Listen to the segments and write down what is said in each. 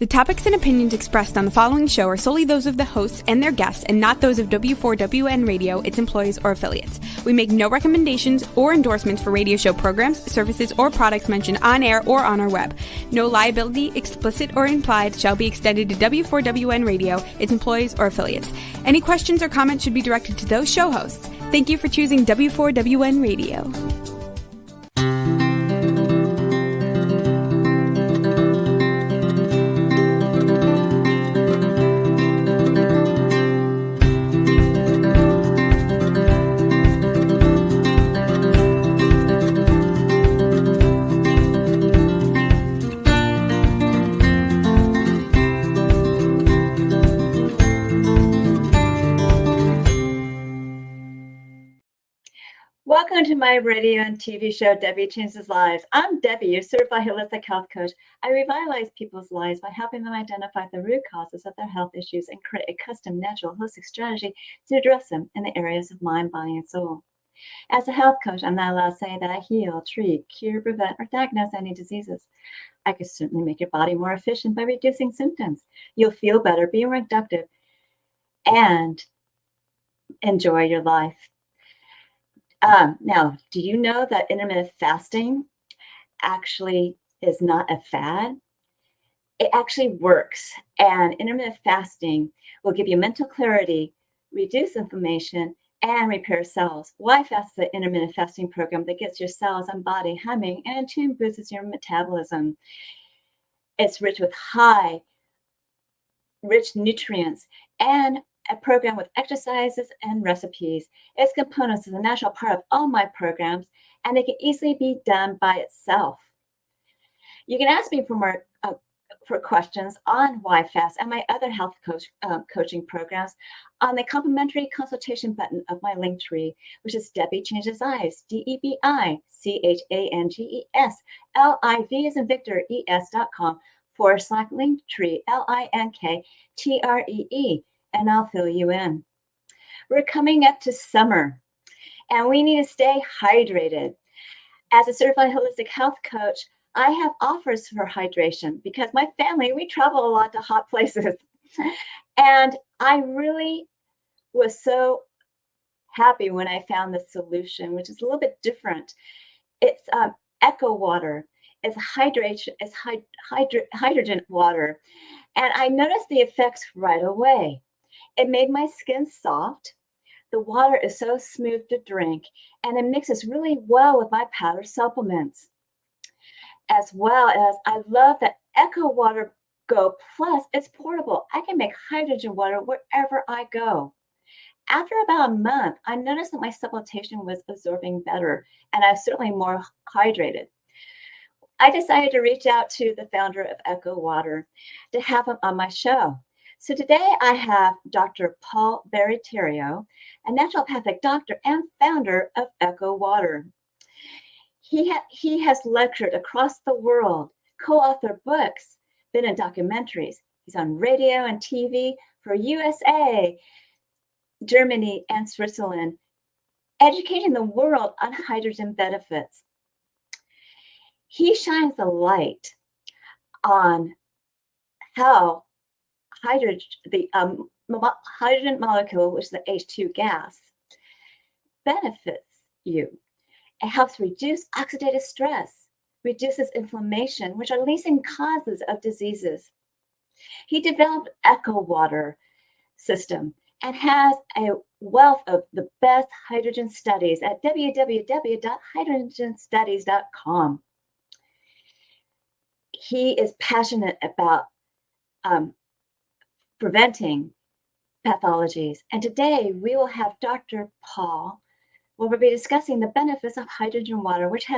The topics and opinions expressed on the following show are solely those of the hosts and their guests and not those of W4WN Radio, its employees, or affiliates. We make no recommendations or endorsements for radio show programs, services, or products mentioned on air or on our web. No liability, explicit or implied, shall be extended to W4WN Radio, its employees, or affiliates. Any questions or comments should be directed to those show hosts. Thank you for choosing W4WN Radio. Welcome to my radio and TV show, Debi Changes Lives. I'm Debi, your certified holistic health coach. I revitalize people's lives by helping them identify the root causes of their health issues and create a custom, natural, holistic strategy to address them in the areas of mind, body, and soul. As a health coach, I'm not allowed to say that I heal, treat, cure, prevent, or diagnose any diseases. I can certainly make your body more efficient by reducing symptoms. You'll feel better, be more productive, and enjoy your life. Now, do you know that intermittent fasting actually is not a fad? It actually works. And intermittent fasting will give you mental clarity, reduce inflammation, and repair cells. Why Fast is an intermittent fasting program that gets your cells and body humming and in tune boosts your metabolism. It's rich with rich nutrients and a program with exercises and recipes. Its components is a natural part of all my programs, and it can easily be done by itself. You can ask me for more for questions on Why Fast and my other health coaching programs on the complimentary consultation button of my link tree, which is Debi Changes Lives, DebiChangesLives, as in Victor, ES.com/link tree, LINKTREE. And I'll fill you in. We're coming up to summer, and we need to stay hydrated. As a certified holistic health coach, I have offers for hydration because my family, we travel a lot to hot places. And I really was so happy when I found the solution, which is a little bit different. It's Echo Water. It's hydrogen water. And I noticed the effects right away. It made my skin soft. The water is so smooth to drink, and it mixes really well with my powder supplements. As well as, I love that Echo Water Go Plus. It's portable. I can make hydrogen water wherever I go. After about a month, I noticed that my supplementation was absorbing better, and I was certainly more hydrated. I decided to reach out to the founder of Echo Water to have him on my show. So today I have Dr. Paul Barreterio, a naturopathic doctor and founder of Echo Water. He has lectured across the world, co-authored books, been in documentaries. He's on radio and TV for USA, Germany, and Switzerland, educating the world on hydrogen benefits. He shines a light on how the hydrogen molecule, which is the H2 gas, benefits you. It helps reduce oxidative stress, reduces inflammation, which are leading causes of diseases. He developed Echo Water system and has a wealth of the best hydrogen studies at www.hydrogenstudies.com. He is passionate about preventing pathologies. And today we will have Dr. Paul, where we'll be discussing the benefits of hydrogen water, which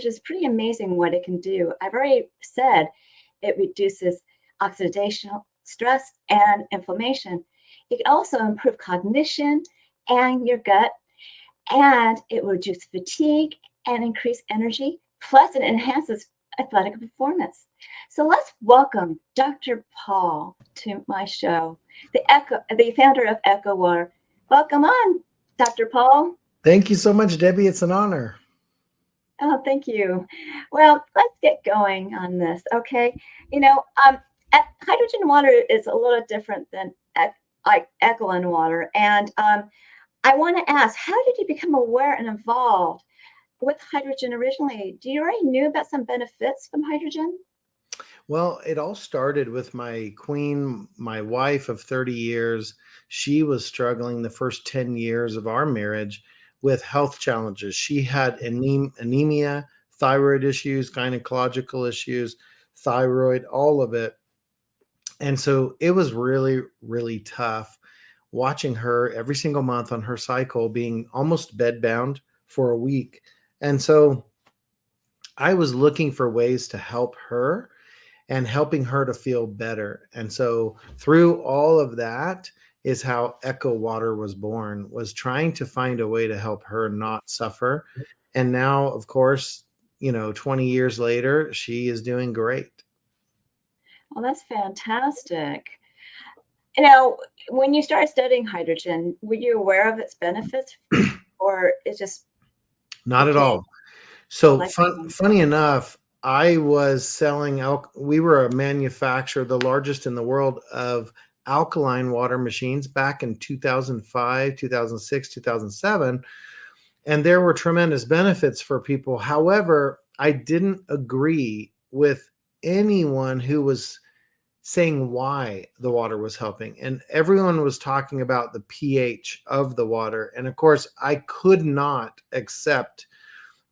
is pretty amazing what it can do. I've already said it reduces oxidation, stress, and inflammation. It can also improve cognition and your gut, and it will reduce fatigue and increase energy. Plus, it enhances athletic performance. So let's welcome Dr. Paul to my show, the founder of Echo Water. Welcome on, Dr. Paul. Thank you so much, Debi. It's an honor. Oh, thank you. Well, let's get going on this, okay? hydrogen water is a little different than alkaline water. And I want to ask, how did you become aware and involved with hydrogen originally? Do you already knew about some benefits from hydrogen? Well, it all started with my queen, my wife of 30 years. She was struggling the first 10 years of our marriage with health challenges. She had anemia, thyroid issues, gynecological issues, thyroid, all of it. And so it was really, really tough watching her every single month on her cycle being almost bedbound for a week. And so I was looking for ways to help her and helping her to feel better. And so through all of that is how Echo Water was born, was trying to find a way to help her not suffer. And now, of course, 20 years later, she is doing great. Well, that's fantastic. You know, when you started studying hydrogen, were you aware of its benefits, or it just Not at became all. So like funny enough, I was selling we were a manufacturer, the largest in the world of alkaline water machines back in 2005, 2006, 2007. And there were tremendous benefits for people. However, I didn't agree with anyone who was saying why the water was helping. And everyone was talking about the pH of the water. And of course, I could not accept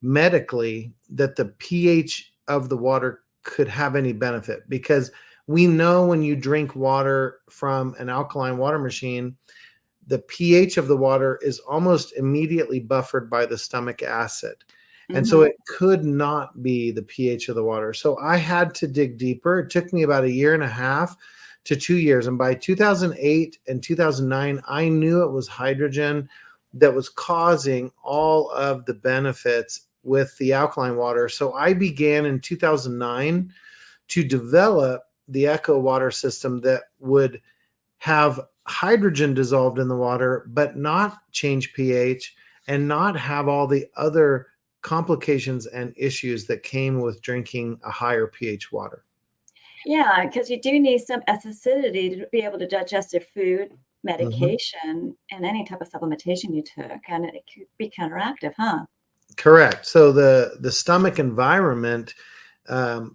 medically that the pH of the water could have any benefit, because we know when you drink water from an alkaline water machine, the pH of the water is almost immediately buffered by the stomach acid. And so Mhm. it could not be the pH of the water. So I had to dig deeper. It took me about a year and a half to 2 years. And by 2008 and 2009, I knew it was hydrogen that was causing all of the benefits with the alkaline water. So I began in 2009 to develop the Echo Water system that would have hydrogen dissolved in the water, but not change pH and not have all the other complications and issues that came with drinking a higher pH water. Yeah, because you do need some acidity to be able to digest your food, Mhm. medication, and any type of supplementation you took, and it could be counteractive, huh? Correct. So the stomach environment,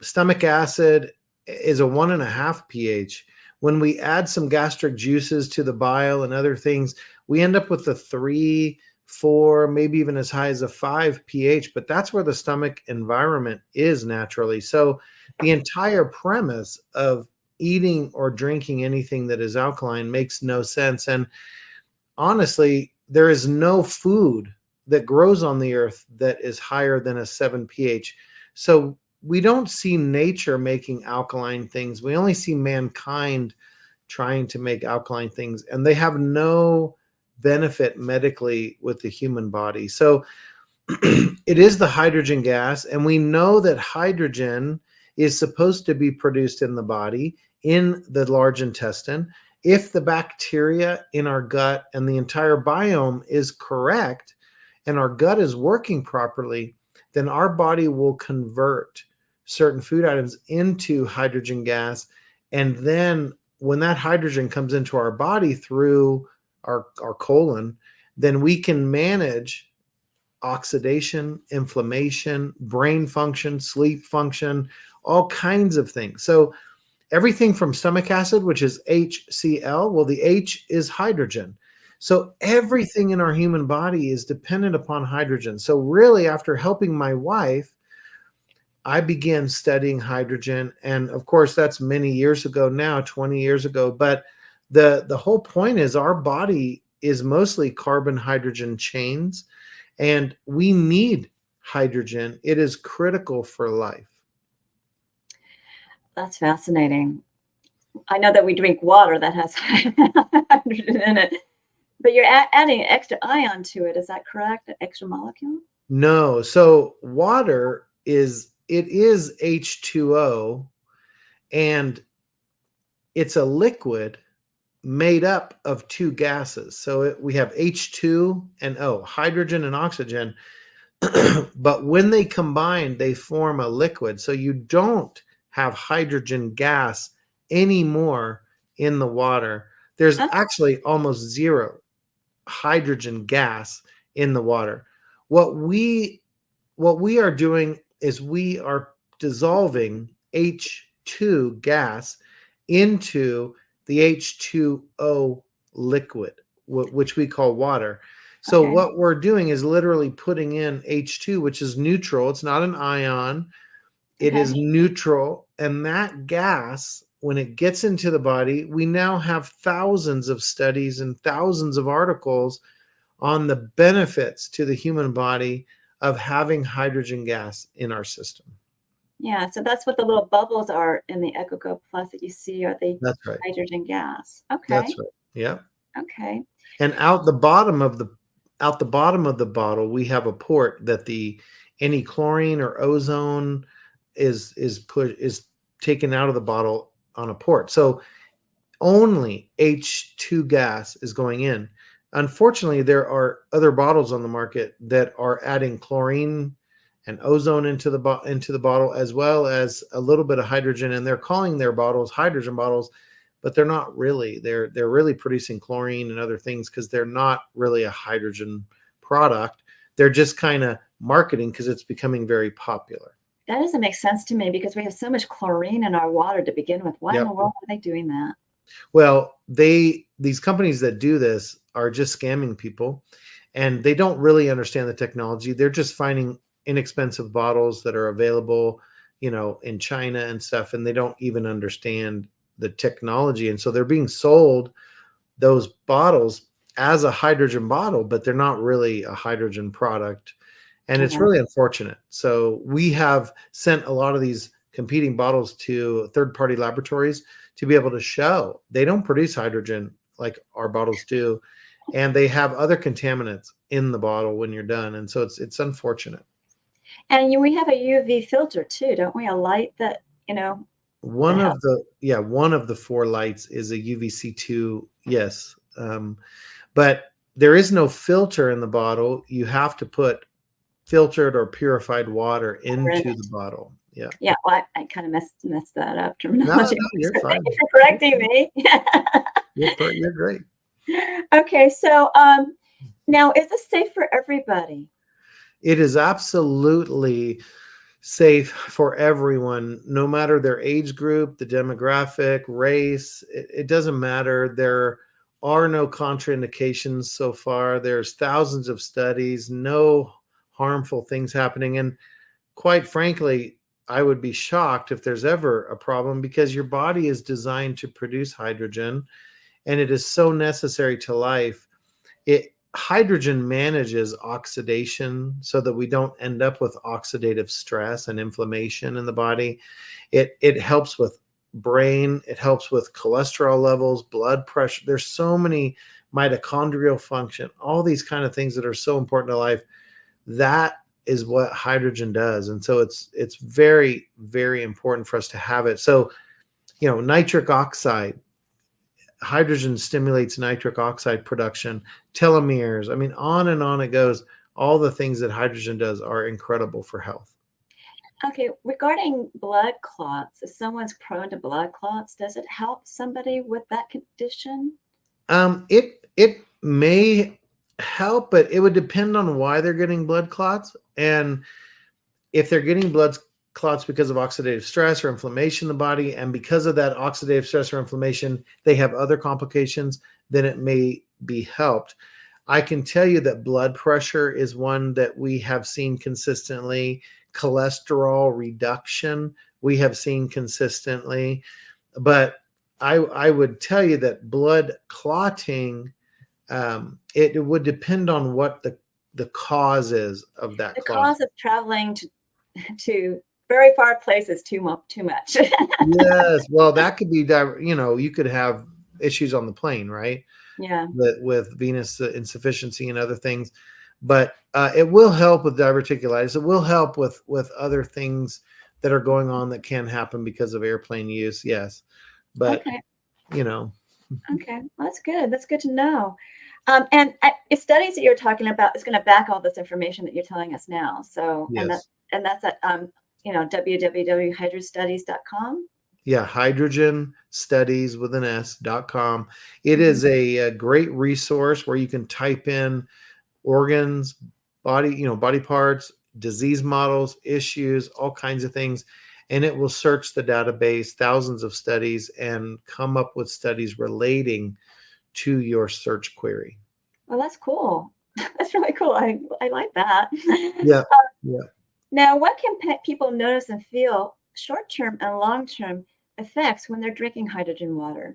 stomach acid is a 1.5 pH. When we add some gastric juices to the bile and other things, we end up with a 3, 4, maybe even as high as a 5 pH. But that's where the stomach environment is naturally. So the entire premise of eating or drinking anything that is alkaline makes no sense. And honestly, there is no food that grows on the earth that is higher than a 7 pH. So we don't see nature making alkaline things. We only see mankind trying to make alkaline things, and they have no benefit medically with the human body. So it is the hydrogen gas, and we know that hydrogen is supposed to be produced in the body, in the large intestine. If the bacteria in our gut and the entire biome is correct and our gut is working properly, then our body will convert certain food items into hydrogen gas. And then when that hydrogen comes into our body through our colon, then we can manage oxidation, inflammation, brain function, sleep function, all kinds of things. So everything from stomach acid, which is HCl, well, the H is hydrogen. So everything in our human body is dependent upon hydrogen. So really, after helping my wife, I began studying hydrogen. And of course, that's many years ago now, 20 years ago. But the whole point is our body is mostly carbon hydrogen chains, and we need hydrogen. It is critical for life. That's fascinating. I know that we drink water that has hydrogen in it, but you're adding an extra ion to it. Is that correct? An extra molecule? No, so water is H2O, and it's a liquid made up of two gases. So we have H2 and O, hydrogen and oxygen. But when they combine, they form a liquid. So you don't have hydrogen gas any more in the water. There's Oh, actually almost zero hydrogen gas in the water. What we are doing is we are dissolving H2 gas into the H2O liquid, which we call water. So okay. what we're doing is literally putting in H2, which is neutral. It's not an ion. It Okay. is neutral. And that gas, when it gets into the body, we now have thousands of studies and thousands of articles on the benefits to the human body of having hydrogen gas in our system. Yeah. So that's what the little bubbles are in the EcoGo Plus that you see are the That's right. hydrogen gas. Okay. That's right. Yeah. Okay. And out the bottom of the bottle, we have a port that any chlorine or ozone is taken out of the bottle on a port. So only H2 gas is going in. Unfortunately, there are other bottles on the market that are adding chlorine and ozone into the bottle, as well as a little bit of hydrogen, and they're calling their bottles hydrogen bottles, but they're not really. They're really producing chlorine and other things because they're not really a hydrogen product. They're just kind of marketing because it's becoming very popular. That doesn't make sense to me because we have so much chlorine in our water to begin with. Why in Yep. the world are they doing that? Well, these companies that do this are just scamming people, and they don't really understand the technology. They're just finding inexpensive bottles that are available, in China and stuff, and they don't even understand the technology. And so they're being sold those bottles as a hydrogen bottle, but they're not really a hydrogen product. And it's Yeah. really unfortunate. So we have sent a lot of these competing bottles to third-party laboratories to be able to show they don't produce hydrogen like our bottles do, and they have other contaminants in the bottle when you're done. And so it's unfortunate. And we have a UV filter too, don't we? A light that, One that of helps. the 4 lights is a UVC2, yes. But there is no filter in the bottle. You have to put filtered or purified water into the bottle. Yeah. Yeah, well, I kind of messed that up No, terminology. you're So thank fine. you for correcting me. You're great. Okay, so now is this safe for everybody? It is absolutely safe for everyone, no matter their age group, the demographic, race. It doesn't matter. There are no contraindications so far. There's thousands of studies, no harmful things happening. And quite frankly, I would be shocked if there's ever a problem because your body is designed to produce hydrogen and it is so necessary to life. Hydrogen manages oxidation so that we don't end up with oxidative stress and inflammation in the body. It helps with brain, it helps with cholesterol levels, blood pressure. There's so many mitochondrial function, all these kind of things that are so important to life. That is what hydrogen does. And so it's very, very important for us to have it. So, nitric oxide, hydrogen stimulates nitric oxide production, telomeres. I mean, on and on it goes. All the things that hydrogen does are incredible for health. Okay, regarding blood clots, if someone's prone to blood clots, does it help somebody with that condition? It may help, but it would depend on why they're getting blood clots. And if they're getting blood clots because of oxidative stress or inflammation in the body, and because of that oxidative stress or inflammation, they have other complications, then it may be helped. I can tell you that blood pressure is one that we have seen consistently. Cholesterol reduction, we have seen consistently. But I would tell you that blood clotting, it would depend on what the cause is of that The clot. cause of traveling to very far places too much. Yes, well, that could be, you could have issues on the plane, right? Yeah. With venous insufficiency and other things, but it will help with diverticulitis. It will help with other things that are going on that can happen because of airplane use. Yes, but Okay. you know, Okay. Well, that's good. That's good to know. And studies that you're talking about is going to back all this information that you're telling us now. So, yes, and that's at www.hydrostudies.com. Yeah, hydrogen studies with an S.com. It Mhm. is a great resource where you can type in organs, body parts, disease models, issues, all kinds of things. And it will search the database, thousands of studies, and come up with studies relating to your search query. Well, that's cool. That's really cool. I like that. Yeah. Yeah. Now, what can people notice and feel short-term and long-term effects when they're drinking hydrogen water?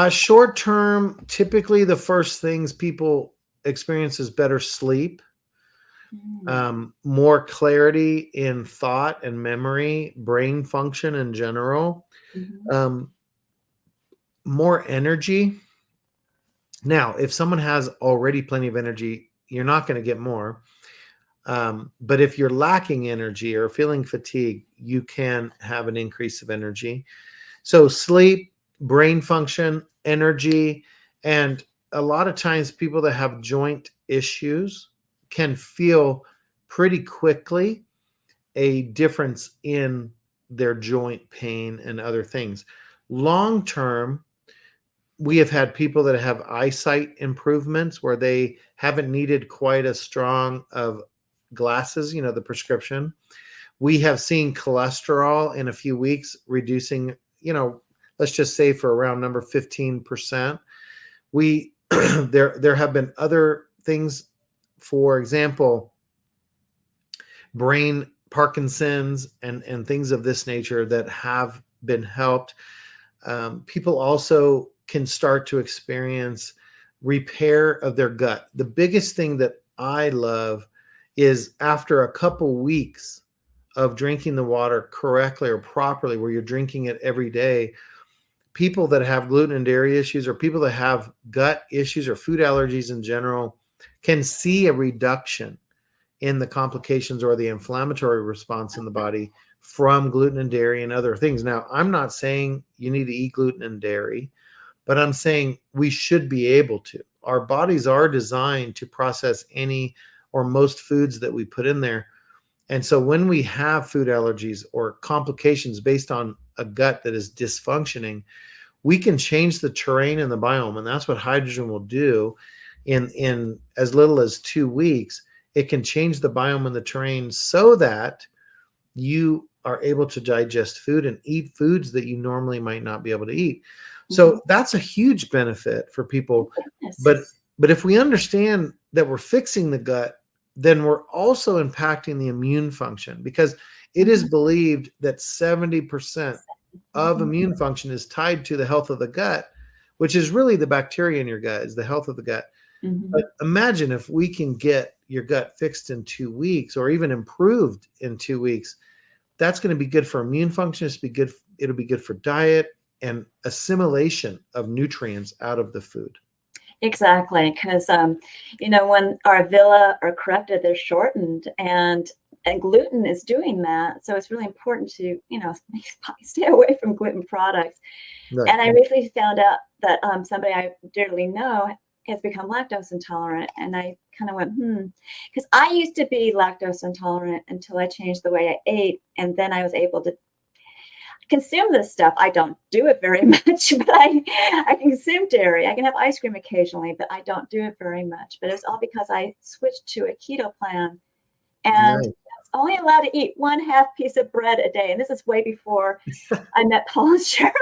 Short term, typically the first things people experience is better sleep, Mm. more clarity in thought and memory, brain function in general, Mhm. um, more energy. Now, if someone has already plenty of energy, you're not going to get more. But if you're lacking energy or feeling fatigued, you can have an increase of energy. So, sleep, brain function, energy, and a lot of times people that have joint issues can feel pretty quickly a difference in their joint pain and other things. Long term, we have had people that have eyesight improvements where they haven't needed quite as strong of glasses, the prescription. We have seen cholesterol in a few weeks reducing, let's just say for around number 15%. We there have been other things, for example, brain Parkinson's and things of this nature that have been helped. People also can start to experience repair of their gut. The biggest thing that I love is after a couple weeks of drinking the water correctly or properly, where you're drinking it every day, people that have gluten and dairy issues or people that have gut issues or food allergies in general can see a reduction in the complications or the inflammatory response in the body from gluten and dairy and other things. Now, I'm not saying you need to eat gluten and dairy, but I'm saying we should be able to. Our bodies are designed to process any or most foods that we put in there. And so when we have food allergies or complications based on a gut that is dysfunctioning, we can change the terrain and the biome. And that's what hydrogen will do in as little as 2 weeks. It can change the biome and the terrain so that you are able to digest food and eat foods that you normally might not be able to eat. Mhm. So that's a huge benefit for people. Yes. But if we understand that we're fixing the gut, then we're also impacting the immune function, because it is Mhm. believed that 70% of Mhm. immune function is tied to the health of the gut, which is really the bacteria in your gut, is the health of the gut. But Mhm. imagine if we can get your gut fixed in 2 weeks or even improved in 2 weeks. That's going to be good for immune function. It'll be good for diet and assimilation of nutrients out of the food. Exactly, because when our villi are corrected, they're shortened, and gluten is doing that. So it's really important to stay away from gluten products. Right. And I recently found out that somebody I dearly know has become lactose intolerant, and I kind of went, because I used to be lactose intolerant until I changed the way I ate, and then I was able to consume this stuff. I don't do it very much, but I consume dairy. I can have ice cream occasionally, but I don't do it very much. But it's all because I switched to a keto plan, and Nice. I was only allowed to eat 1/2 piece of bread a day. And this is way before I met Paul and Cheryl.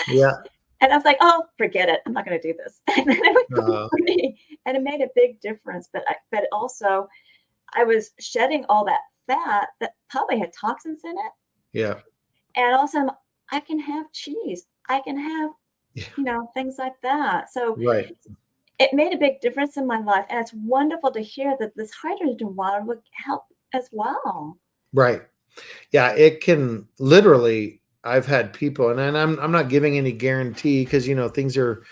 Yeah. And I was like, oh, forget it. I'm not going to do this. And then I went gluten Uh, free, and it made a big difference. But also, I was shedding all that fat that probably had toxins in it. yeah. And also, I can have cheese. I can have, Yeah. things like that. So Right. it made a big difference in my life. And it's wonderful to hear that this hydrogen water would help as well. Right. Yeah. It can literally. I've had people, and I'm not giving any guarantee because things are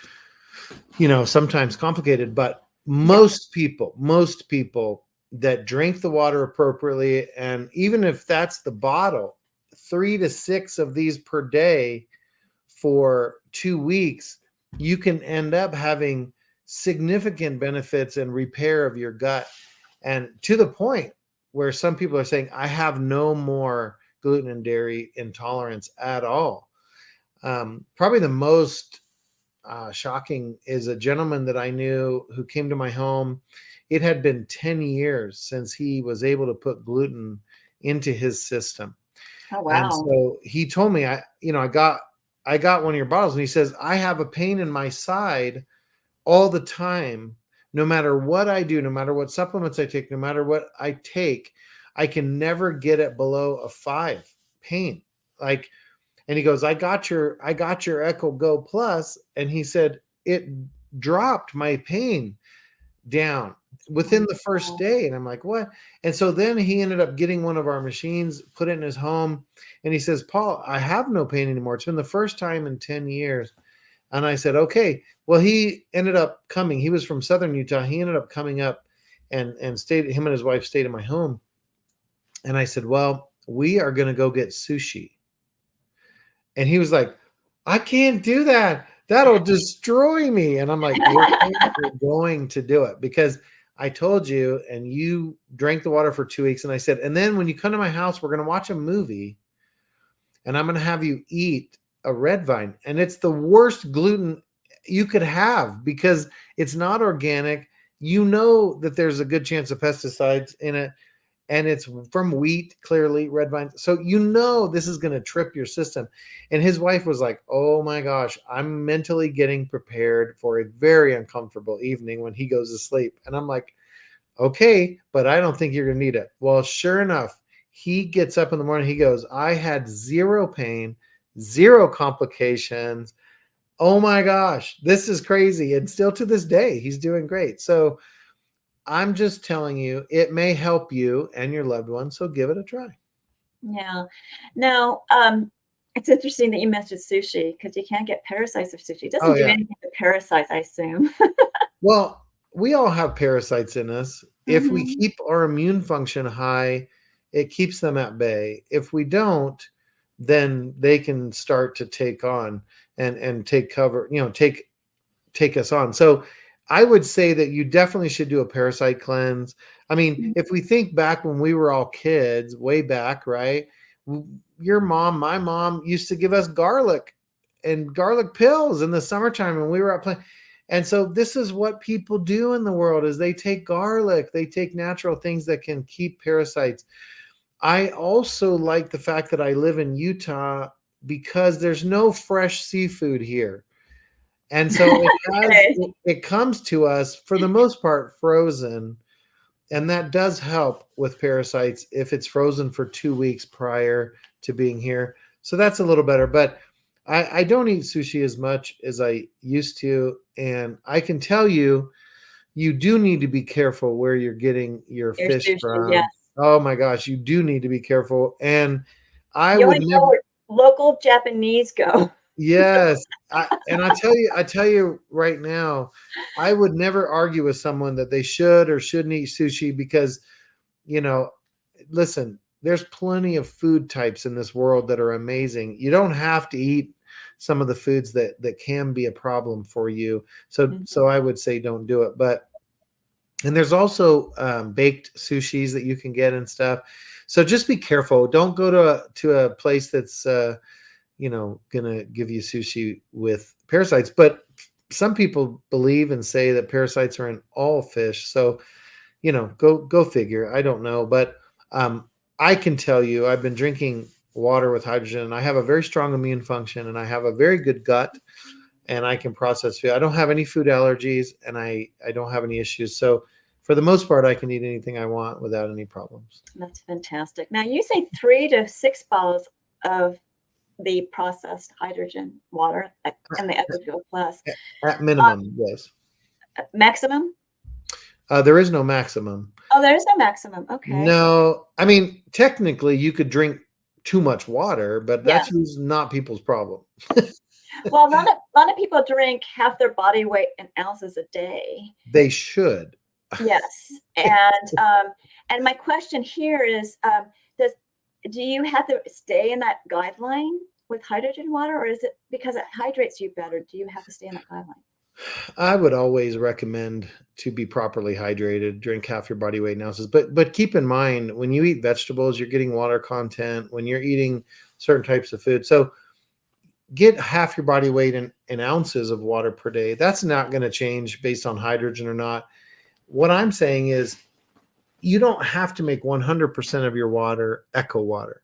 sometimes complicated, but Yeah. most people that drink the water appropriately, and even if that's the bottle, 3 to 6 of these per day for 2 weeks, you can end up having significant benefits and repair of your gut. And to the point where some people are saying, I have no more gluten and dairy intolerance at all. Probably the most shocking is a gentleman that I knew who came to my home. It had been 10 years since he was able to put gluten into his system. Oh, And wow. so he told me, I got one of your bottles, and he says, I have a pain in my side all the time. No matter what I do, no matter what supplements I take, no matter what I take, I can never get it below a 5 pain. Like, and he goes, I got your Echo Go Plus. And he said, it dropped my pain down within the first day. And I'm like, what? And so then he ended up getting one of our machines, put it in his home. And he says, Paul, I have no pain anymore. It's been the first time in 10 years. And I said, okay. Well, he ended up coming. He was from Southern Utah. He ended up coming up and stayed, him and his wife stayed in my home. And I said, well, we are going to go get sushi. And he was like, I can't do that. That'll destroy me. And I'm like, we're going to do it because I told you, and you drank the water for 2 weeks. And I said, and then when you come to my house, we're going to watch a movie and I'm going to have you eat a red vine. And it's the worst gluten you could have because it's not organic. You know that there's a good chance of pesticides in it. And it's from wheat, clearly, red vine. So you know this is going to trip your system. And his wife was like, oh my gosh, I'm mentally getting prepared for a very uncomfortable evening when he goes to sleep. And I'm like, okay, but I don't think you're going to need it. Well, sure enough, he gets up in the morning. He goes, I had 0 pain, 0 complications. Oh my gosh, this is crazy. And still to this day, he's doing great. So I'm just telling you, it may help you and your loved one. So give it a try. Yeah. Now, it's interesting that you mentioned sushi because you can't get parasites of sushi. It doesn't Oh, do yeah. anything to parasites, I assume. Well, we all have parasites in us. If we Mhm. keep our immune function high, it keeps them at bay. If we don't, then they can start to take on and take cover, take us on. So I would say that you definitely should do a parasite cleanse. I mean, if we think back when we were all kids, way back, right? Your mom, my mom used to give us garlic and garlic pills in the summertime when we were out playing. And so this is what people do in the world is they take garlic, they take natural things that can keep parasites. I also like the fact that I live in Utah because there's no fresh seafood here. And so Okay. it comes to us for the most part frozen, and that does help with parasites if it's frozen for 2 weeks prior to being here. So that's a little better, but I don't eat sushi as much as I used to, and I can tell you, you do need to be careful where you're getting your Your fish sushi, yes. from. Oh my gosh, you do need to be careful, and I You would only go never. where local Japanese go. Yes. I tell you right now, I would never argue with someone that they should or shouldn't eat sushi because, you know, listen, there's plenty of food types in this world that are amazing. You don't have to eat some of the foods that can be a problem for you. So I would say don't do it. But and there's also baked sushis that you can get and stuff. So just be careful. Don't go to a place that's gonna give you sushi with parasites. But some people believe and say that parasites are in all fish. So, go figure. I don't know, but I can tell you, I've been drinking water with hydrogen, and I have a very strong immune function, and I have a very good gut, and I can process food. I don't have any food allergies, and I don't have any issues. So, for the most part, I can eat anything I want without any problems. That's fantastic. Now, you say 3 to 6 bottles of the processed hydrogen water and the EcoFuel Plus. At minimum, yes. Maximum? There is no maximum. Oh, there is no maximum. Okay. No, I mean, technically you could drink too much water, but Yes. that's not people's problem. Well, a lot of people drink half their body weight in ounces a day. They should. Yes. And my question here is, do you have to stay in that guideline with hydrogen water, or is it because it hydrates you better? Do you have to stay in that guideline? I would always recommend to be properly hydrated, drink half your body weight in ounces. But keep in mind, when you eat vegetables, you're getting water content. When you're eating certain types of food, so get half your body weight in ounces of water per day. That's not going to change based on hydrogen or not. What I'm saying is, you don't have to make 100% of your water eco water.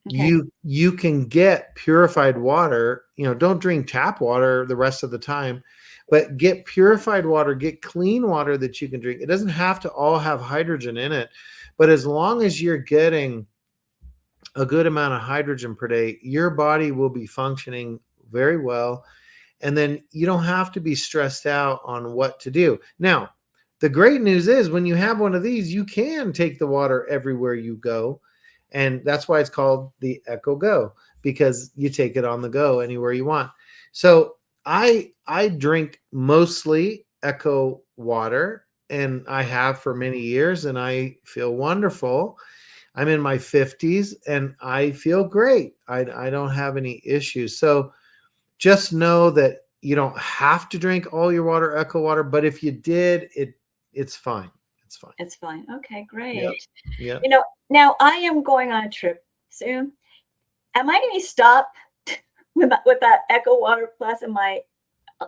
Okay. You can get purified water. Don't drink tap water the rest of the time, but get purified water, get clean water that you can drink. It doesn't have to all have hydrogen in it, but as long as you're getting a good amount of hydrogen per day, your body will be functioning very well. And then you don't have to be stressed out on what to do. Now, the great news is, when you have one of these, you can take the water everywhere you go. And that's why it's called the Echo Go, because you take it on the go anywhere you want. So I drink mostly Echo water, and I have for many years, and I feel wonderful. I'm in my 50s and I feel great. I don't have any issues. So just know that you don't have to drink all your water echo water, but if you did, it's fine. It's fine. It's fine. Okay, great. Yep. Yep. Now I am going on a trip soon. Am I going to stop with that Echo Water Plus in my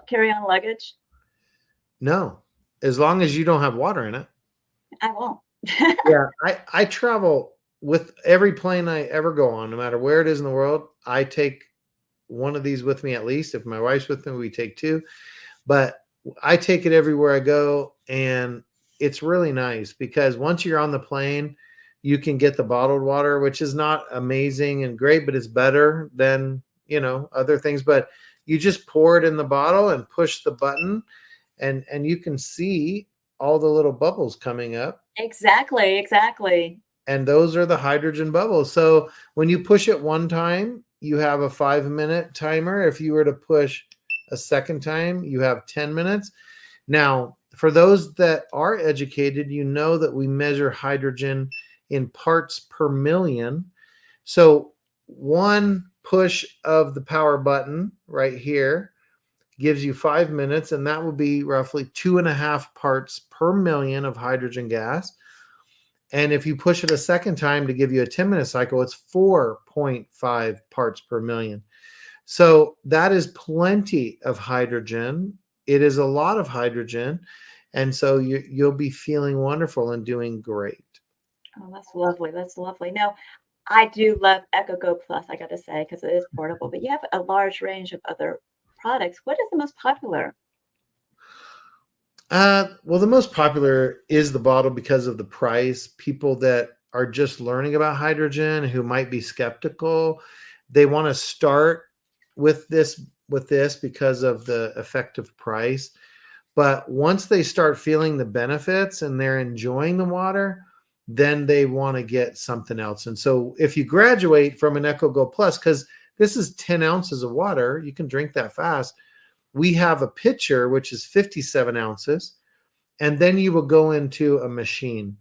carry-on luggage? No, as long as you don't have water in it. I won't. Yeah, I travel with every plane I ever go on, no matter where it is in the world. I take one of these with me at least. If my wife's with me, we take two. But I take it everywhere I go, and it's really nice because once you're on the plane, you can get the bottled water, which is not amazing and great, but it's better than other things. But you just pour it in the bottle and push the button, and you can see all the little bubbles coming up. Exactly. And those are the hydrogen bubbles. So when you push it one time, you have a 5-minute timer. If you were to push a second time, you have 10 minutes. Now, for those that are educated, you know that we measure hydrogen in parts per million. So one push of the power button right here gives you 5 minutes, and that will be roughly 2.5 parts per million of hydrogen gas. And if you push it a second time to give you a 10-minute cycle, it's 4.5 parts per million. So that is plenty of hydrogen. It is a lot of hydrogen. And so you'll be feeling wonderful and doing great. Oh, that's lovely. That's lovely. Now, I do love Echo Go Plus, I got to say, because it is portable, but you have a large range of other products. What is the most popular? Well, the most popular is the bottle because of the price. People that are just learning about hydrogen, who might be skeptical, they want to start with this because of the effective price. But once they start feeling the benefits and they're enjoying the water, then they want to get something else. And so if you graduate from an Echo Go Plus, because this is 10 ounces of water, you can drink that fast. We have a pitcher, which is 57 ounces. And then you will go into a machine.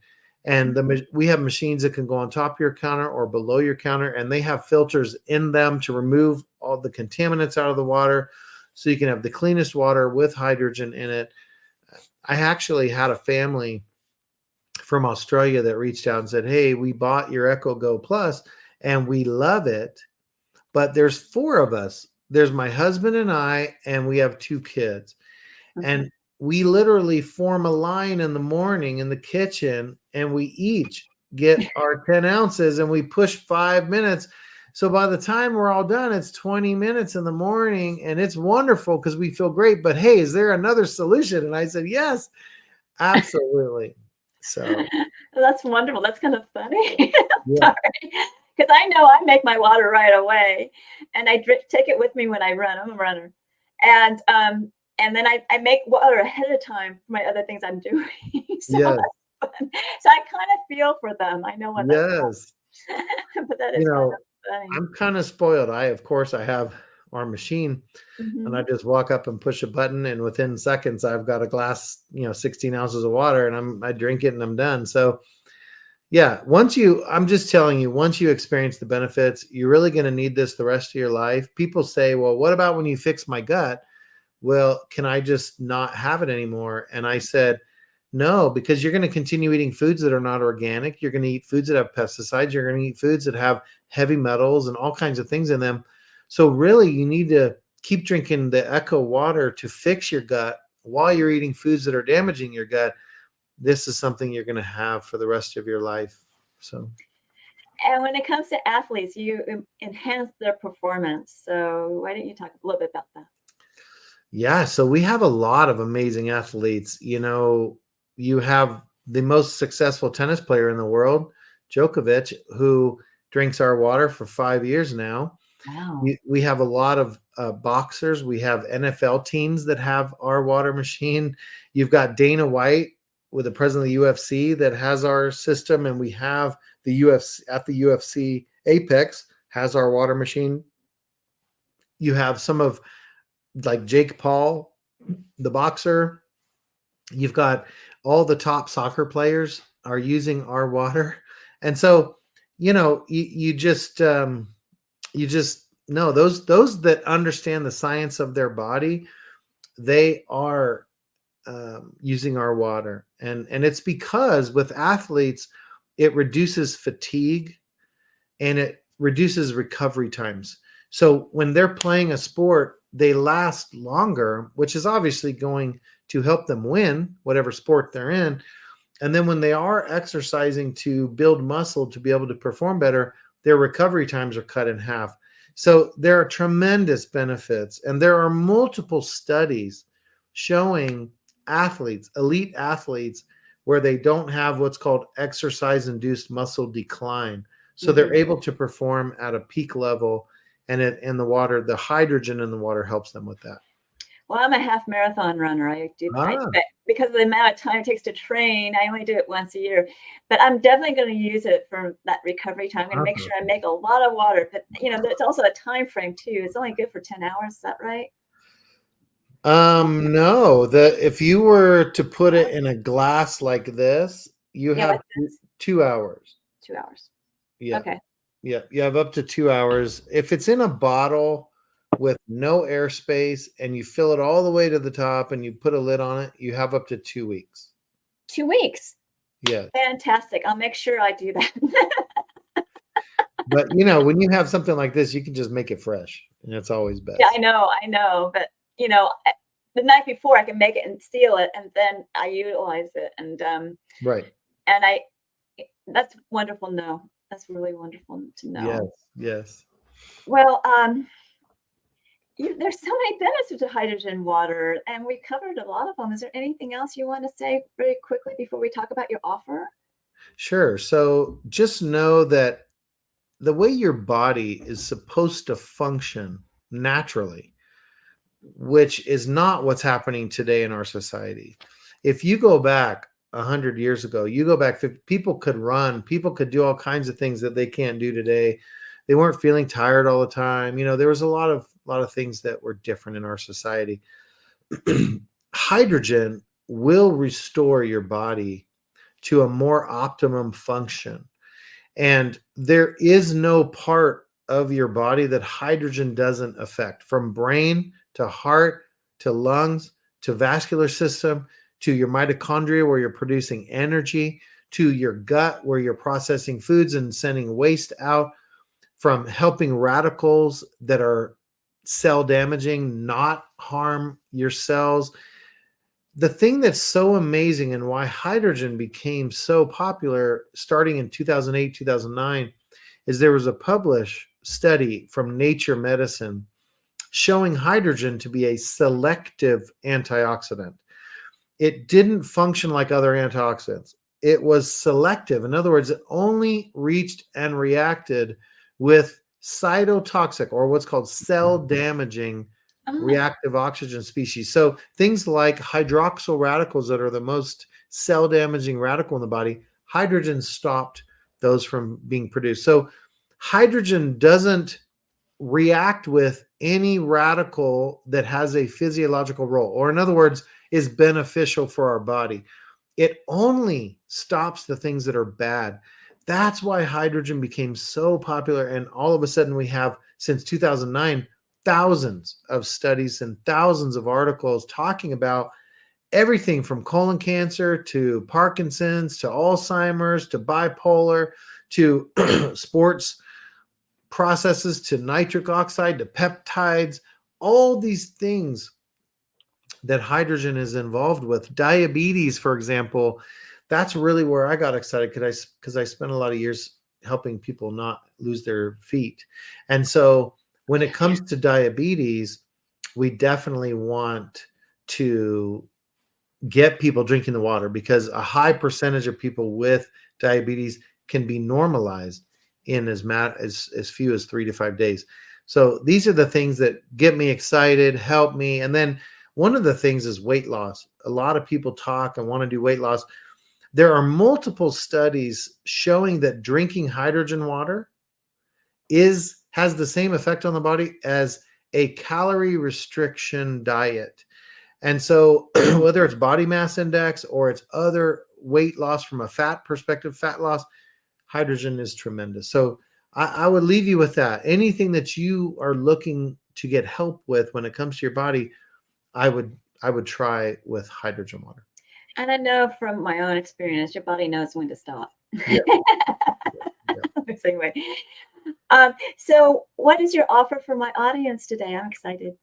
And we have machines that can go on top of your counter or below your counter, and they have filters in them to remove all the contaminants out of the water, so you can have the cleanest water with hydrogen in it. I actually had a family from Australia that reached out and said, "Hey, we bought your Echo Go Plus and we love it, but there's 4 of us. There's my husband and I, and we have 2 kids. And we literally form a line in the morning in the kitchen, and we each get our 10 ounces and we push 5 minutes. So by the time we're all done, it's 20 minutes in the morning, and it's wonderful because we feel great. But hey, is there another solution?" And I said, yes, absolutely. So That's wonderful. That's kind of funny. yeah. Sorry. Because I know I make my water right away, and I take it with me when I run. I'm a runner. And then I make water ahead of time for my other things I'm doing. So Yes. that's fun. So I kind of feel for them. I know what that's Yes. like. But that is kind of funny. I'm kind of spoiled. Of course, I have our machine, and I just walk up and push a button, and within seconds, I've got a glass, 16 ounces of water, and I drink it and I'm done. So yeah, I'm just telling you, once you experience the benefits, you're really going to need this the rest of your life. People say, well, what about when you fix my gut? well, can I just not have it anymore? And I said, no, because you're going to continue eating foods that are not organic. You're going to eat foods that have pesticides. You're going to eat foods that have heavy metals and all kinds of things in them. So really, you need to keep drinking the Echo water to fix your gut while you're eating foods that are damaging your gut. This is something you're going to have for the rest of your life. So. And when it comes to athletes, you enhance their performance. So why don't you talk a little bit about that? Yeah, so we have a lot of amazing athletes. You have the most successful tennis player in the world, Djokovic, who drinks our water for 5 years now. Wow. We have a lot of boxers. We have NFL teams that have our water machine. You've got Dana White with the president of the UFC that has our system, and we have the UFC Apex has our water machine. You have some of like Jake Paul, the boxer. You've got all the top soccer players are using our water. And so, you just know those that understand the science of their body, they are using our water. And it's because with athletes, it reduces fatigue and it reduces recovery times. So when they're playing a sport, they last longer, which is obviously going to help them win whatever sport they're in. And then when they are exercising to build muscle to be able to perform better, their recovery times are cut in half. So there are tremendous benefits. And there are multiple studies showing athletes, elite athletes, where they don't have what's called exercise-induced muscle decline. So they're able to perform at a peak level, and the water, the hydrogen in the water helps them with that. Well, I'm a half marathon runner. Because of the amount of time it takes to train, I only do it once a year. But I'm definitely going to use it for that recovery time. I'm going to make sure I make a lot of water. But it's also a time frame too. It's only good for 10 hours. Is that right? No. If you were to put it in a glass like this, you have 2 hours. 2 hours. Yeah. Okay. Yeah, you have up to 2 hours. If it's in a bottle with no airspace and you fill it all the way to the top and you put a lid on it, you have up to 2 weeks. 2 weeks. Yeah. Fantastic. I'll make sure I do that. But when you have something like this, you can just make it fresh, and it's always best. Yeah, I know. But the night before I can make it and seal it, and then I utilize it. And right. And that's wonderful to know. That's really wonderful to know. Yes. Well, there's so many benefits to hydrogen water, and we covered a lot of them. Is there anything else you want to say very quickly before we talk about your offer? Sure. So just know that the way your body is supposed to function naturally, which is not what's happening today in our society. If you go back 100 years ago, people could run, people could do all kinds of things that they can't do today. They weren't feeling tired all the time. There was a lot of things that were different in our society. Hydrogen will restore your body to a more optimum function. And there is no part of your body that hydrogen doesn't affect, from brain to heart to lungs to vascular system to your mitochondria where you're producing energy, to your gut where you're processing foods and sending waste out, from helping radicals that are cell damaging not harm your cells. The thing that's so amazing and why hydrogen became so popular starting in 2008, 2009, is there was a published study from Nature Medicine showing hydrogen to be a selective antioxidant. It didn't function like other antioxidants. It was selective. In other words, it only reached and reacted with cytotoxic, or what's called cell damaging reactive oxygen species. So things like hydroxyl radicals that are the most cell damaging radical in the body, hydrogen stopped those from being produced. So hydrogen doesn't react with any radical that has a physiological role, or in other words, is beneficial for our body. It only stops the things that are bad. That's why hydrogen became so popular. And all of a sudden we have, since 2009, thousands of studies and thousands of articles talking about everything from colon cancer to Parkinson's to Alzheimer's to bipolar to sports processes to nitric oxide to peptides, all these things that hydrogen is involved with. Diabetes, for example, that's really where I got excited because I spent a lot of years helping people not lose their feet. And so when it comes to diabetes, we definitely want to get people drinking the water because a high percentage of people with diabetes can be normalized in as few as 3 to 5 days. So these are the things that get me excited, help me. And then one of the things is weight loss. A lot of people talk and want to do weight loss. There are multiple studies showing that drinking hydrogen water has the same effect on the body as a calorie restriction diet. And so whether it's body mass index or it's other weight loss from a fat perspective, fat loss, hydrogen is tremendous. So I would leave you with that. Anything that you are looking to get help with when it comes to your body, I would try with hydrogen water. And I know from my own experience, your body knows when to stop. Yeah. Same way. So what is your offer for my audience today? I'm excited.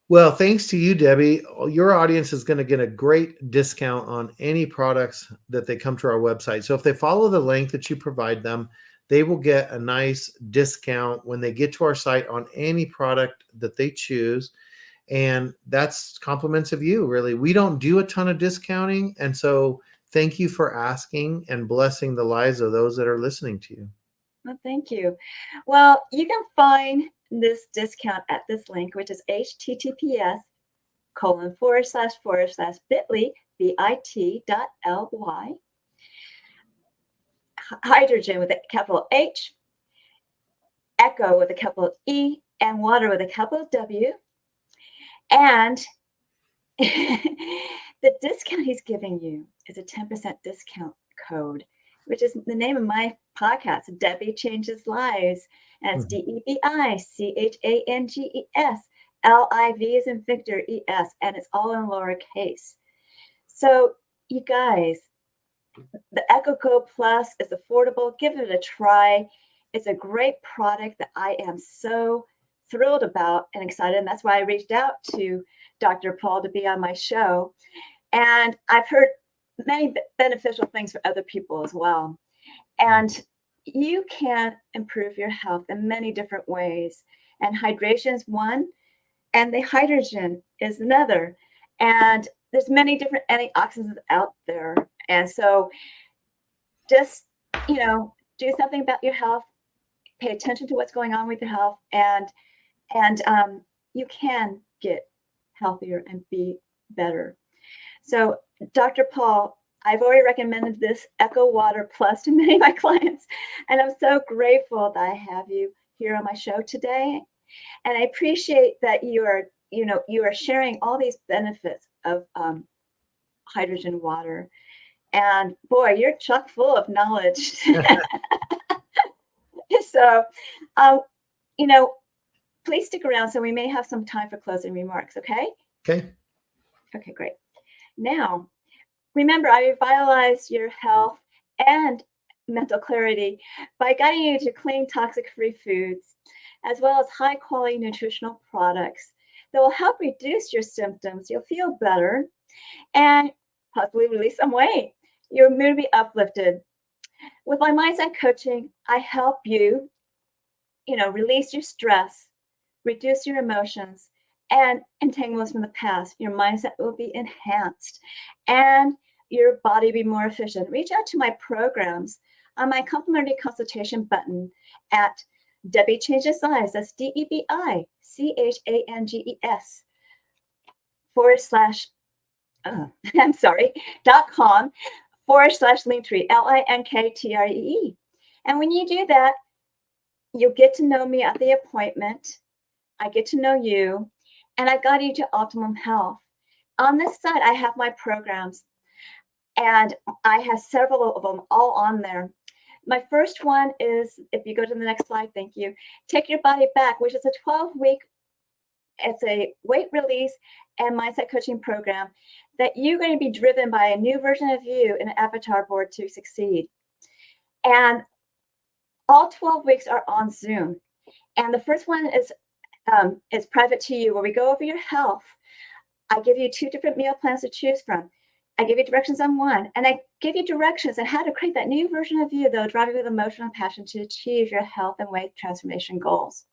Well, thanks to you, Debbie. Your audience is going to get a great discount on any products that they come to our website. So if they follow the link that you provide them, they will get a nice discount when they get to our site on any product that they choose. And that's compliments of you, really. We don't do a ton of discounting. And so thank you for asking and blessing the lives of those that are listening to you. Well, thank you. Well, you can find this discount at this link, which is https://bit.ly, bit.ly, hydrogen with a capital H, echo with a capital E, and water with a capital W. And the discount he's giving you is a 10% discount code, which is the name of my podcast, Debi Changes Lives. And it's DEBICHANGES. LIV is in Victor ES, and it's all in lowercase. So, you guys, the EcoCo Plus is affordable. Give it a try. It's a great product that I am so thrilled about and excited. And that's why I reached out to Dr. Paul to be on my show. And I've heard many beneficial things for other people as well. And you can improve your health in many different ways. And hydration is one, and the hydrogen is another. And there's many different antioxidants out there. And so just, do something about your health, pay attention to what's going on with your health, and you can get healthier and be better. So, Dr. Paul, I've already recommended this Eco Water Plus to many of my clients, and I'm so grateful that I have you here on my show today. And I appreciate that you are sharing all these benefits of hydrogen water. And boy, you're chock full of knowledge. So, please stick around. So we may have some time for closing remarks. Okay. Okay, great. Now, remember, I revitalize your health and mental clarity by guiding you to clean, toxic-free foods, as well as high-quality nutritional products that will help reduce your symptoms. You'll feel better and possibly release some weight. Your mood will be uplifted. With my mindset coaching, I help you, release your stress, reduce your emotions, and entanglements from the past. Your mindset will be enhanced and your body will be more efficient. Reach out to my programs on my complimentary consultation button at Debi Changes Lives. That's DEBICHANGES .com/linktree, LINKTREE. And when you do that, you'll get to know me at the appointment. I get to know you, and I guide you to optimum health. On this side, I have my programs, and I have several of them all on there. My first one is, if you go to the next slide, thank you, Take Your Body Back, which is a 12-week it's a weight release and mindset coaching program that you're going to be driven by a new version of you in an avatar board to succeed. And all 12 weeks are on Zoom. And the first one is private to you, where we go over your health. I give you 2 different meal plans to choose from. I give you directions on one, and I give you directions on how to create that new version of you that will drive you with emotion and passion to achieve your health and weight transformation goals.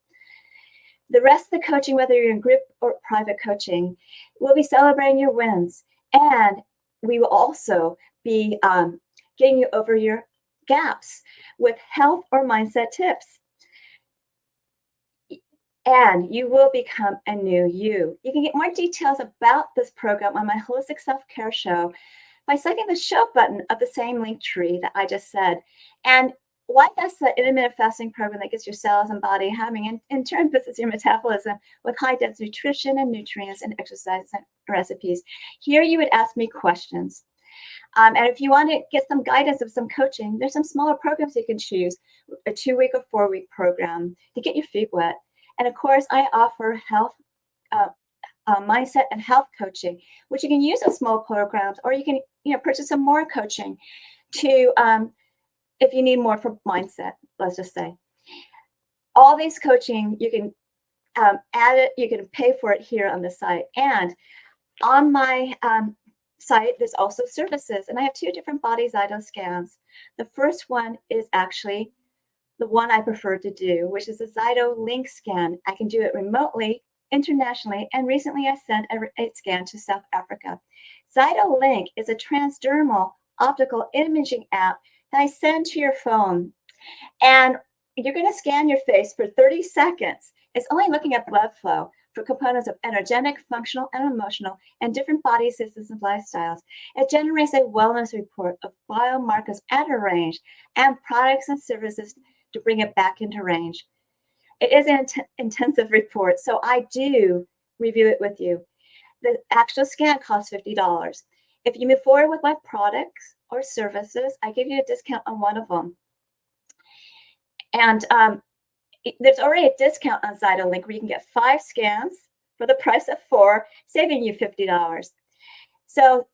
The rest of the coaching, whether you're in group or private coaching, we'll be celebrating your wins, and we will also be getting you over your gaps with health or mindset tips. And you will become a new you. You can get more details about this program on my Holistic Self-Care Show by selecting the show button of the same link tree that I just said. And like that's the intermittent fasting program that gets your cells and body humming, and in turn boosts your metabolism with high-density nutrition and nutrients and exercise and recipes. Here you would ask me questions. And if you want to get some guidance of some coaching, there's some smaller programs you can choose, a 2-week or 4-week program to get your feet wet. And of course, I offer health, mindset and health coaching, which you can use in small programs, or you can purchase some more coaching to if you need more for mindset, let's just say. All these coaching, you can add it, you can pay for it here on the site. And on my site, there's also services. And I have 2 different body Zyto scans. The first one is actually the one I prefer to do, which is a Zyto Link scan. I can do it remotely, internationally, and recently I sent a scan to South Africa. Zyto Link is a transdermal optical imaging app that I send to your phone. And you're going to scan your face for 30 seconds. It's only looking at blood flow for components of energetic, functional, and emotional, and different body systems and lifestyles. It generates a wellness report of biomarkers at a range and products and services to bring it back into range. It is an intensive report, so I do review it with you. The actual scan costs $50. If you move forward with my products or services, I give you a discount on one of them. And there's already a discount on Zyto Link where you can get 5 scans for the price of 4, saving you $50. So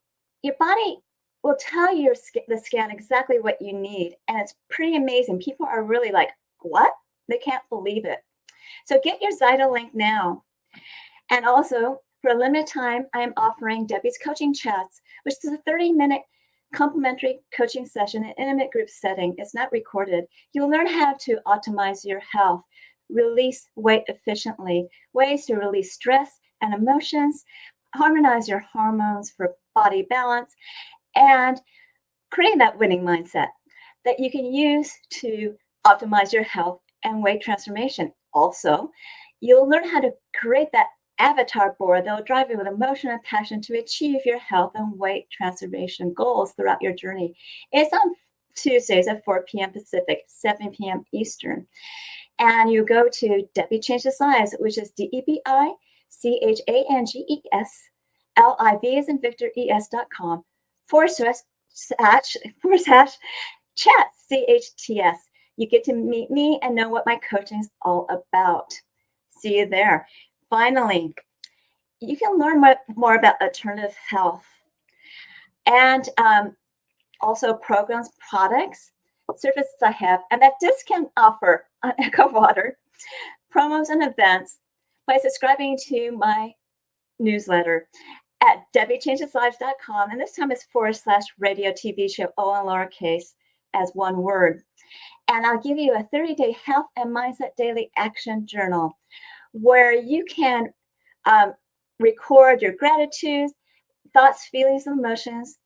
your body will tell you the scan exactly what you need. And it's pretty amazing. People are really like, what? They can't believe it. So get your Zyto Link now. And also, for a limited time, I am offering Debi's Coaching Chats, which is a 30-minute complimentary coaching session in an intimate group setting. It's not recorded. You'll learn how to optimize your health, release weight efficiently, ways to release stress and emotions, harmonize your hormones for body balance, and create that winning mindset that you can use to optimize your health and weight transformation. Also, you'll learn how to create that avatar board that will drive you with emotion and passion to achieve your health and weight transformation goals throughout your journey. It's on Tuesdays at 4 p.m. Pacific, 7 p.m. Eastern. And you go to Debi Changes Lives, which is DEBIChangesLives, as in Victor, ES.com/chat, CHTS. You get to meet me and know what my coaching is all about. See you there. Finally, you can learn more about alternative health and also programs, products, services I have, and that discount offer on Echo Water, promos and events by subscribing to my newsletter at DebiChangesLives.com. And this time it's /radio TV show, all in lowercase as one word. And I'll give you a 30-day health and mindset daily action journal where you can record your gratitudes, thoughts, feelings, and emotions,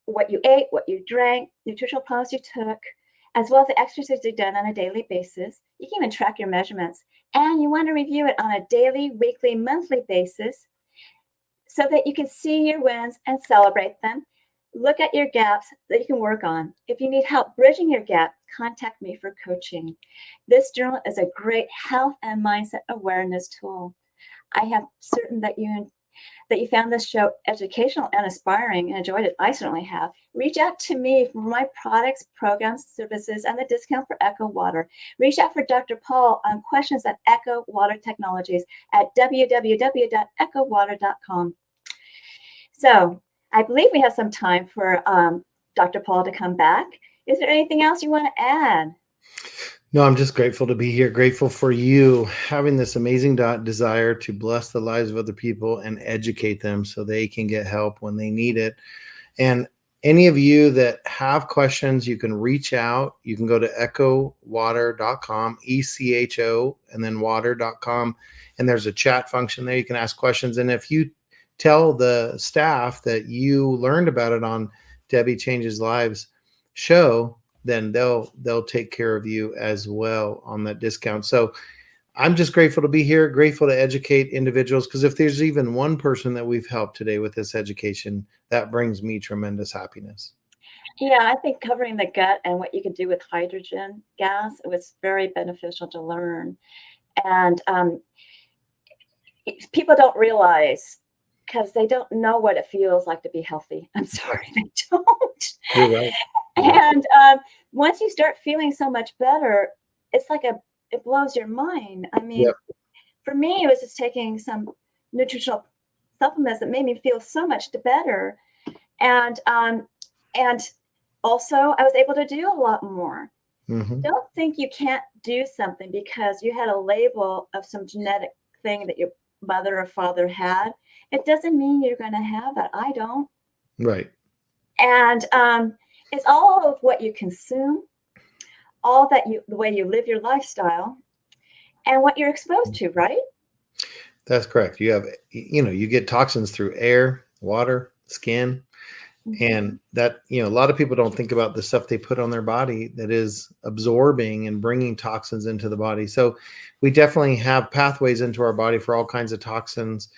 what you ate, what you drank, nutritional products you took, as well as the exercises you've done on a daily basis. You can even track your measurements. And you want to review it on a daily, weekly, monthly basis so that you can see your wins and celebrate them. Look at your gaps that you can work on. If you need help bridging your gap, contact me for coaching. This journal is a great health and mindset awareness tool. I have certain that you that you found this show educational and inspiring and enjoyed it. I certainly have. Reach out to me for my products, programs, services, and the discount for Echo Water. Reach out for Dr. Paul on questions at Echo Water Technologies at www.echowater.com. So I believe we have some time for Dr. Paul to come back. Is there anything else you want to add? No, I'm just grateful to be here. Grateful for you having this amazing desire to bless the lives of other people and educate them so they can get help when they need it. And any of you that have questions, you can reach out. You can go to echowater.com, ECHO, and then water.com. And there's a chat function there. You can ask questions. And if you tell the staff that you learned about it on Debi Changes Lives show, then they'll take care of you as well on that discount. So I'm just grateful to be here, grateful to educate individuals, because if there's even one person that we've helped today with this education, that brings me tremendous happiness. Yeah, I think covering the gut and what you can do with hydrogen gas was very beneficial to learn. And people don't realize, because they don't know what it feels like to be healthy. I'm sorry, they don't. You're right. And once you start feeling so much better, it's like it blows your mind. I mean, Yep. For me, it was just taking some nutritional supplements that made me feel so much better. And also I was able to do a lot more. Mm-hmm. Don't think you can't do something because you had a label of some genetic thing that your mother or father had. It doesn't mean you're going to have that. I don't. Right. And it's all of what you consume, all that the way you live your lifestyle, and what you're exposed to, right? That's correct. You get toxins through air, water, skin, and that, a lot of people don't think about the stuff they put on their body that is absorbing and bringing toxins into the body. So we definitely have pathways into our body for all kinds of toxins.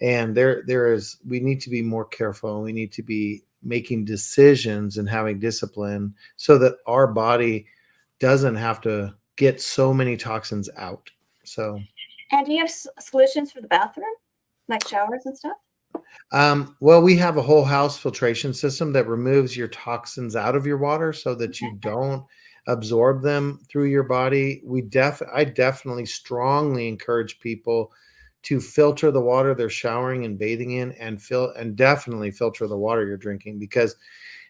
And we need to be more careful. We need to be making decisions and having discipline so that our body doesn't have to get so many toxins out. So, and do you have solutions for the bathroom, like showers and stuff? Well, we have a whole house filtration system that removes your toxins out of your water so that you don't absorb them through your body. I definitely strongly encourage people to filter the water they're showering and bathing in, and definitely filter the water you're drinking, because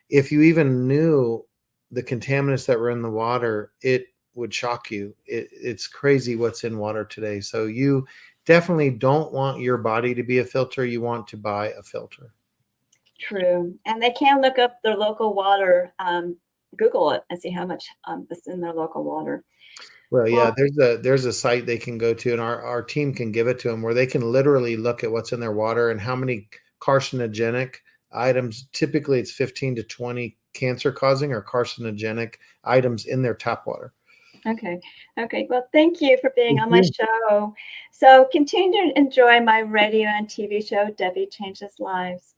if you even knew the contaminants that were in the water, it would shock you. It's crazy what's in water today. So you definitely don't want your body to be a filter. You want to buy a filter. True. And they can look up their local water, Google it and see how much is in their local water. Well, yeah, there's a site they can go to, and our team can give it to them, where they can literally look at what's in their water and how many carcinogenic items. Typically it's 15 to 20 cancer causing or carcinogenic items in their tap water. Okay. Well, thank you for being on my show. So continue to enjoy my radio and TV show, Debi Changes Lives,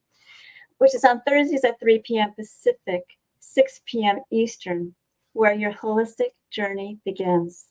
which is on Thursdays at 3 p.m. Pacific, 6 p.m. Eastern, where your holistic journey begins.